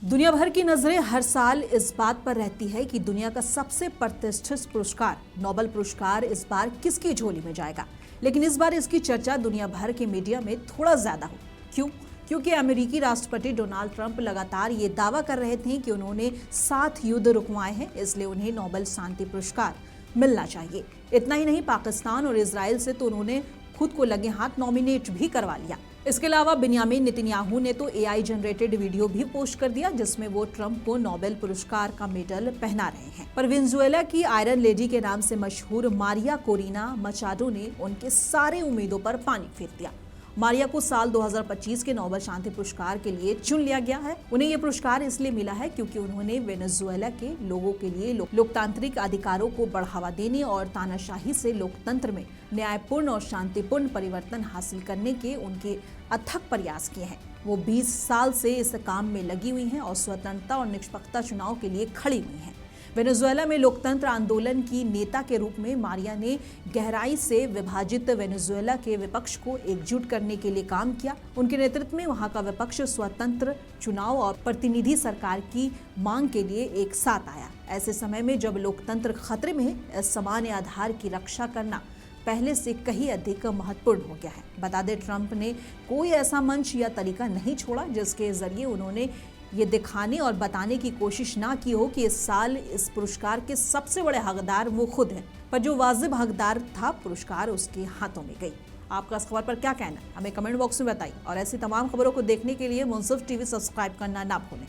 दुनिया भर की नजरें हर साल इस बात पर रहती है कि दुनिया का सबसे प्रतिष्ठित पुरस्कार नोबेल पुरस्कार इस बार किसकी झोली में जाएगा। लेकिन इस बार इसकी चर्चा दुनिया भर के मीडिया में थोड़ा ज्यादा हो। क्यों? क्योंकि अमेरिकी राष्ट्रपति डोनाल्ड ट्रंप लगातार ये दावा कर रहे थे कि उन्होंने 7 युद्ध रुकवाए हैं, इसलिए उन्हें नोबेल शांति पुरस्कार मिलना चाहिए। इतना ही नहीं, पाकिस्तान और इजराइल से तो उन्होंने खुद को लगे हाथ नॉमिनेट भी करवा लिया। इसके अलावा बिन्यामिन नेतन्याहू ने तो एआई जनरेटेड वीडियो भी पोस्ट कर दिया जिसमें वो ट्रंप को नोबेल पुरस्कार का मेडल पहना रहे हैं। पर वेनेजुएला की आयरन लेडी के नाम से मशहूर मारिया कोरिना मचाडो ने उनके सारे उम्मीदों पर पानी फेर दिया। मारिया को साल 2025 के नोबेल शांति पुरस्कार के लिए चुन लिया गया है। उन्हें यह पुरस्कार इसलिए मिला है क्योंकि उन्होंने वेनेजुएला के लोगों के लिए लोकतांत्रिक अधिकारों को बढ़ावा देने और तानाशाही से लोकतंत्र में न्यायपूर्ण और शांतिपूर्ण परिवर्तन हासिल करने के उनके अथक प्रयास किए हैं। वो 20 साल से इस काम में लगी हुई हैं और स्वतंत्रता और निष्पक्षता चुनाव के लिए खड़ी हुई हैं। वेनेजुएला में लोकतंत्र आंदोलन की नेता के रूप में मारिया ने गहराई से विभाजित वेनेजुएला के विपक्ष को एकजुट करने के लिए काम किया। उनके नेतृत्व में वहां का विपक्ष स्वतंत्र चुनाव और प्रतिनिधि सरकार की मांग के लिए एक साथ आया। ऐसे समय में जब लोकतंत्र खतरे में है, सामान्य आधार की रक्षा करना पहले से कहीं अधिक महत्वपूर्ण हो गया है। बता दें, ट्रंप ने कोई ऐसा मंच या तरीका नहीं छोड़ा जिसके जरिए उन्होंने ये दिखाने और बताने की कोशिश ना की हो कि इस साल इस पुरस्कार के सबसे बड़े हकदार वो खुद हैं। पर जो वाजिब हकदार था, पुरस्कार उसके हाथों में गई। आपका इस खबर पर क्या कहना है, हमें कमेंट बॉक्स में बताइए और ऐसी तमाम खबरों को देखने के लिए मुंसिफ टीवी सब्सक्राइब करना ना भूलें।